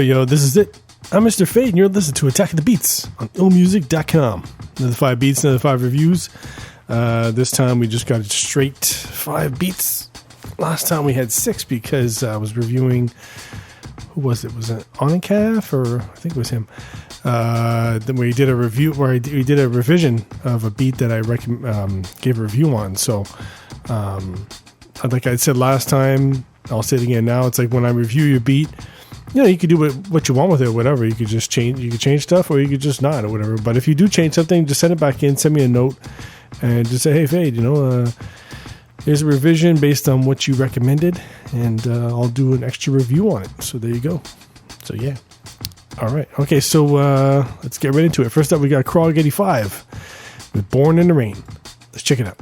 Yo, this is it. I'm Mr. Fade, and you're listening to Attack of the Beats on IllMuzik.com. Another 5 beats, another 5 reviews. This time we just got it straight 5 beats. Last time we had 6 because I was reviewing, who was it? Was it Onicaf, or I think it was him. Then we did a review where we did a revision of a beat that I gave a review on. So, like I said last time, I'll say it again now. It's like when I review your beat, you can do what you want with it, whatever. You could just change. You could change stuff, or you could just not, or whatever. But if you do change something, just send it back in. Send me a note, and just say, "Hey, Fade, here's a revision based on what you recommended, and I'll do an extra review on it." So there you go. So yeah. All right. Okay. So let's get right into it. First up, we got Krog 85 with "Born in the Rain." Let's check it out.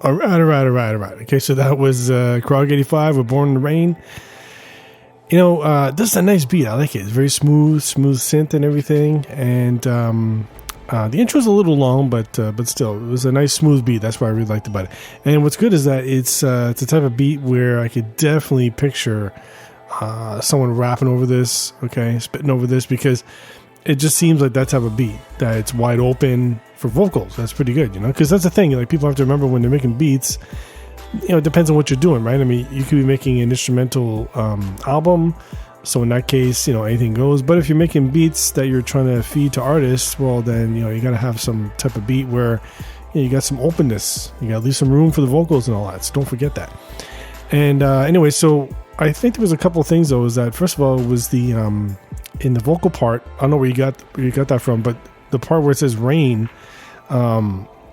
All right. Okay, so that was Krog 85 with "Born in the Rain." This is a nice beat. I like it. It's very smooth synth and everything. And the intro's a little long, but still, it was a nice smooth beat. That's what I really liked about it. And what's good is that it's the type of beat where I could definitely picture someone rapping over this, spitting over this, because it just seems like that type of beat, that it's wide open for vocals. That's pretty good, because that's the thing. Like, people have to remember when they're making beats, it depends on what you're doing, right? I mean, you could be making an instrumental album, so in that case, anything goes. But if you're making beats that you're trying to feed to artists, well, then you got to have some type of beat where you got some openness, you got to leave some room for the vocals and all that. So don't forget that. And anyway, so I think there was a couple of things though. Is that, first of all, was the in the vocal part, I don't know where you got that from, but the part where it says "rain," I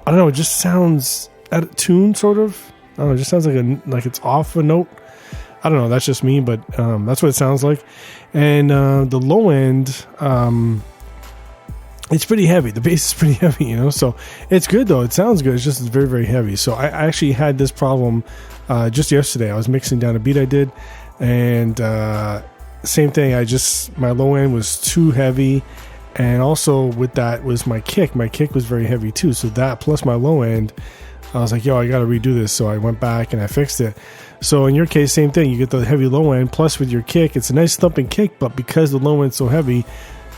don't know, it just sounds out of tune, sort of. I don't know, it just sounds like it's off a note. I don't know, that's just me, but that's what it sounds like. And the low end, it's pretty heavy. The bass is pretty heavy, so it's good though. It sounds good. It's just very, very heavy. So I actually had this problem just yesterday. I was mixing down a beat I did, and same thing. My low end was too heavy, and also with that was my kick. My kick was very heavy too. So that plus my low end, I was like, I got to redo this. So I went back and I fixed it. So in your case, same thing. You get the heavy low end, plus with your kick, it's a nice thumping kick, but because the low end's so heavy,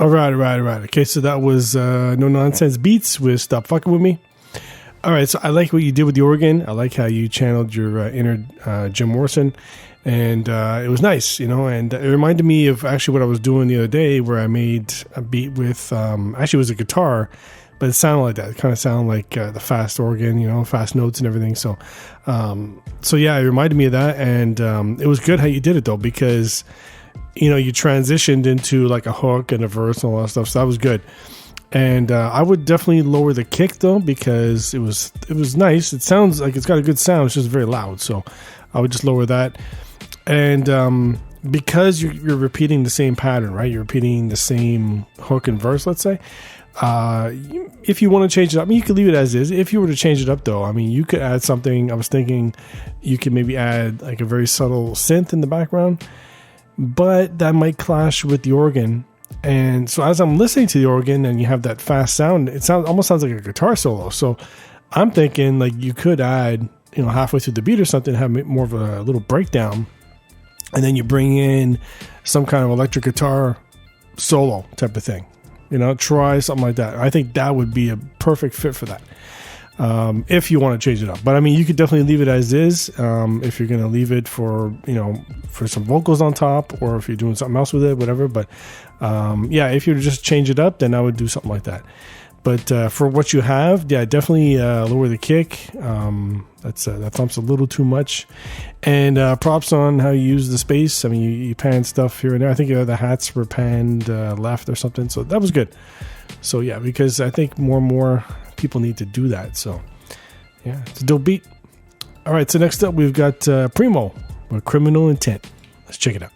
All right. Okay, so that was No Nonsense Beats with Stop Fucking With Me. All right, so I like what you did with the organ. I like how you channeled your inner Jim Morrison, and it was nice, and it reminded me of actually what I was doing the other day where I made a beat with, actually it was a guitar, but it sounded like that. It kind of sounded like the fast organ, fast notes and everything. So yeah, it reminded me of that, and it was good how you did it though, because you transitioned into like a hook and a verse and all that stuff. So that was good. And I would definitely lower the kick though, because it was nice. It sounds like it's got a good sound. It's just very loud. So I would just lower that. And because you're repeating the same pattern, right? You're repeating the same hook and verse, let's say. If you want to change it up, you could leave it as is. If you were to change it up though, you could add something. I was thinking you could maybe add like a very subtle synth in the background, but that might clash with the organ. And so as I'm listening to the organ and you have that fast sound, it almost sounds like a guitar solo. So I'm thinking like you could add, halfway through the beat or something, have more of a little breakdown, and then you bring in some kind of electric guitar solo type of thing. Try something like that. I think that would be a perfect fit for that. If you want to change it up, but you could definitely leave it as is. If you're going to leave it for some vocals on top, or if you're doing something else with it, whatever. But if you were to just change it up, then I would do something like that. But for what you have, definitely lower the kick. That thumps a little too much. And props on how you use the space. You pan stuff here and there. I think the hats were panned left or something, so that was good. So yeah, because I think more and more people need to do that. So yeah, it's a dope beat. All right, so next up we've got Primo with Criminal Intent. Let's check it out.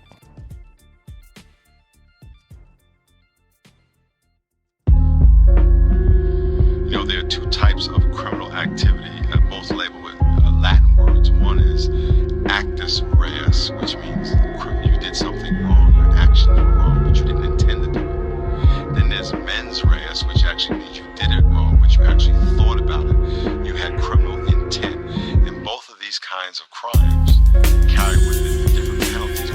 There are two types of criminal activity, both labeled with Latin words. One is actus reus, which means you did something wrong, your actions were wrong, but you didn't intend to do it. Then there's mens reus, which actually means you did it wrong, but you actually thought about it. You had criminal intent. And both of these kinds of crimes carry with it different penalties.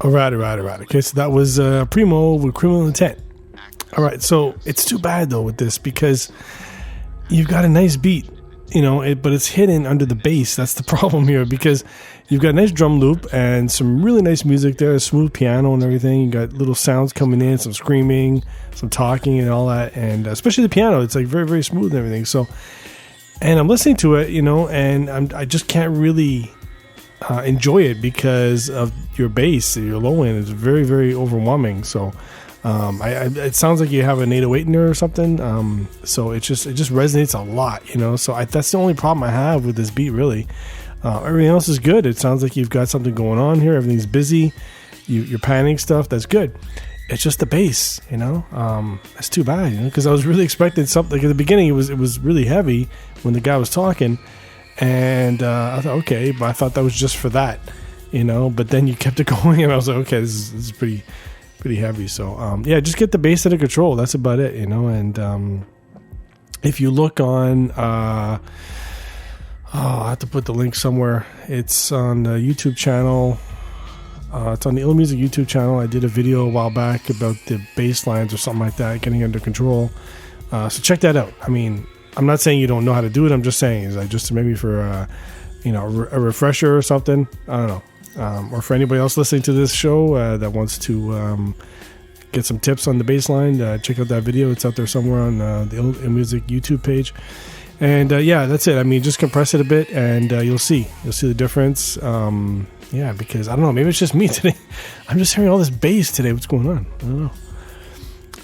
All right. Okay, so that was Primo with Criminal Intent. All right, so it's too bad though with this, because you've got a nice beat, but it's hidden under the bass. That's the problem here, because you've got a nice drum loop and some really nice music there, a smooth piano and everything. You got little sounds coming in, some screaming, some talking and all that, and especially the piano, it's like very, very smooth and everything. So, and I'm listening to it, and I just can't really enjoy it because of your bass, your low end is very, very overwhelming. So it sounds like you have an 808 in there or something. So it just resonates a lot, so that's the only problem I have with this beat, really. Everything else is good. It sounds like you've got something going on here. Everything's busy. You're panning stuff. That's good. It's just the bass, it's too bad, because I was really expecting something. Like at the beginning, it was really heavy when the guy was talking. And I thought, okay, but I thought that was just for that, but then you kept it going, and I was like, okay, this is pretty heavy. So yeah, just get the bass under control. That's about it, and if you look on I have to put the link somewhere. It's on the YouTube channel. It's on the IllMuzik YouTube channel. I did a video a while back about the bass lines or something like that, getting under control. So check that out. I mean, I'm not saying you don't know how to do it. I'm just saying, is just maybe for a refresher or something. I don't know. Or for anybody else listening to this show that wants to get some tips on the bass line, check out that video. It's out there somewhere on the IllMuzik YouTube page. And yeah, that's it. I mean, just compress it a bit, and you'll see the difference. Yeah, because I don't know, maybe it's just me today. I'm just hearing all this bass today. What's going on? I don't know.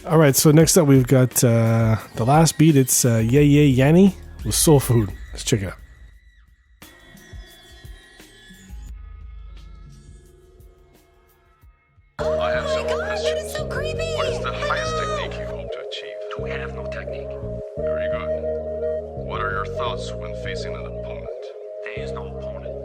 All right, so next up we've got the last beat. It's Yeah Yeah Yanni with Soul Food. Let's check it out. I have several questions. So creepy. What is the highest technique you hope to achieve? We have no technique. Very good. What are your thoughts when facing an opponent? There is no opponent.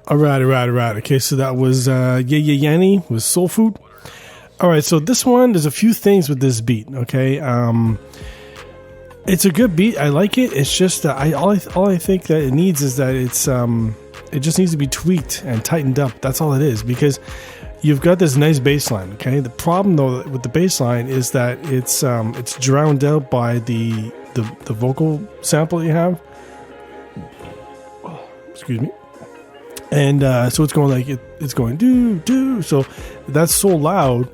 All right. Okay, so that was Yeah Yeah Yanni with Soul Food. All right, so this one, there's a few things with this beat, okay? It's a good beat. I like it. It's just all I think that it needs is that it just needs to be tweaked and tightened up. That's all it is, because you've got this nice bass line, okay? The problem though with the bass line is that it's drowned out by the vocal sample you have. Excuse me. And so it's going like it's going do. So that's so loud.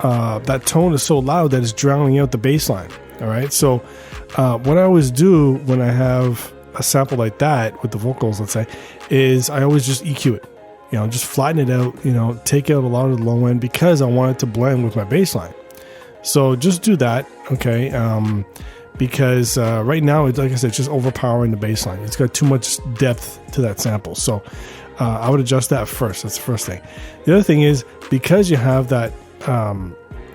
That tone is so loud that it's drowning out the bass line. All right. So what I always do when I have a sample like that with the vocals, let's say, is I always just EQ it. Just flatten it out. Take out a lot of the low end because I want it to blend with my bass line. So just do that. Okay. Because right now, it's like I said, it's just overpowering the bass line. It's got too much depth to that sample. So I would adjust that first. That's the first thing. The other thing is, because you have that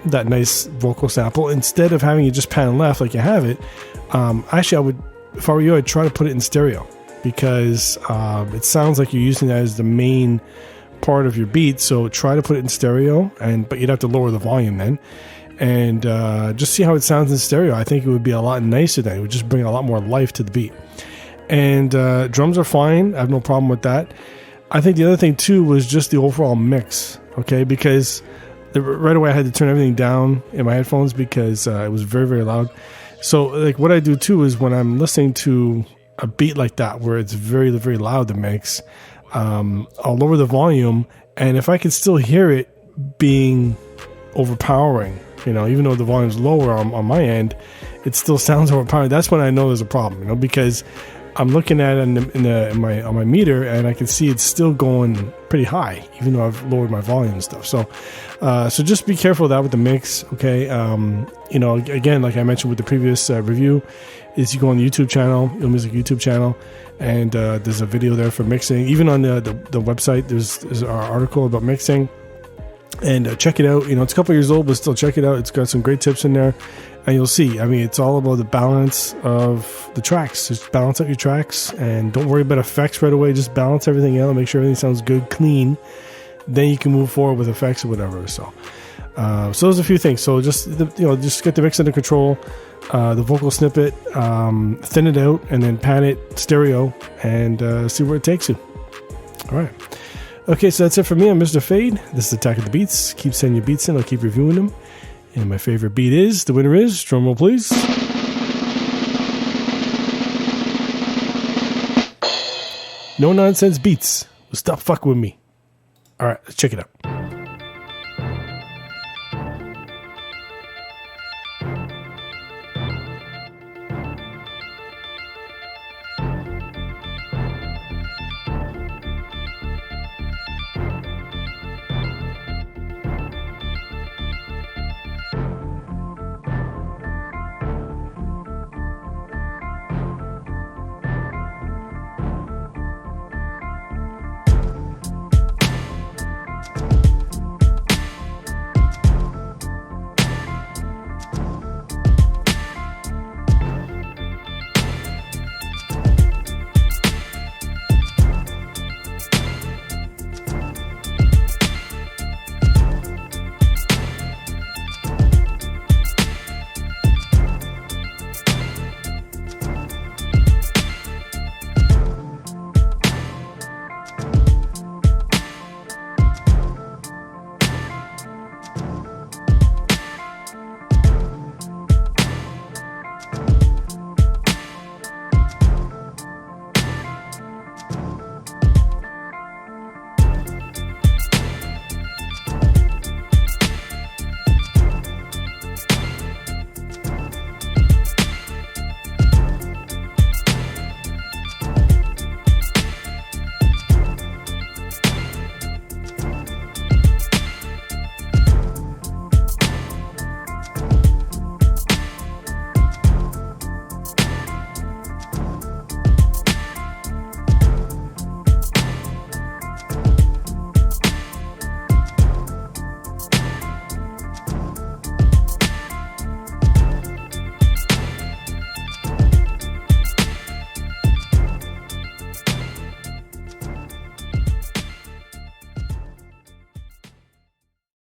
nice vocal sample, instead of having it just pan left like you have it, actually I would, if I were you, I'd try to put it in stereo, because it sounds like you're using that as the main part of your beat. So try to put it in stereo, but you'd have to lower the volume then, and just see how it sounds in stereo. I think it would be a lot nicer then. It would just bring a lot more life to the beat. And drums are fine. I have no problem with that. I think the other thing too was just the overall mix, okay? Because right away I had to turn everything down in my headphones because it was very, very loud. So like what I do too is when I'm listening to a beat like that where it's very, very loud, the mix, I'll lower the volume, and if I can still hear it being overpowering, even though the volume's lower on my end, it still sounds overpowering. That's when I know there's a problem, because I'm looking at it on my meter, and I can see it's still going pretty high, even though I've lowered my volume and stuff. So just be careful of that with the mix, okay? Again, like I mentioned with the previous review, is you go on the YouTube channel, IllMuzik YouTube channel, and there's a video there for mixing. Even on the website, there's our article about mixing. And check it out. It's a couple years old, but still check it out. It's got some great tips in there. And you'll see, it's all about the balance of the tracks. Just balance out your tracks and don't worry about effects right away. Just balance everything out. Make sure everything sounds good, clean. Then you can move forward with effects or whatever. So there's a few things. So just get the mix under control. The vocal snippet, thin it out, and then pan it stereo and see where it takes you. All right. Okay, so that's it for me. I'm Mr. Fade. This is Attack of the Beats. Keep sending your beats in. I'll keep reviewing them. And my favorite beat is, the winner is, drumroll please. No Nonsense Beats. Stop fucking with me. All right, let's check it out.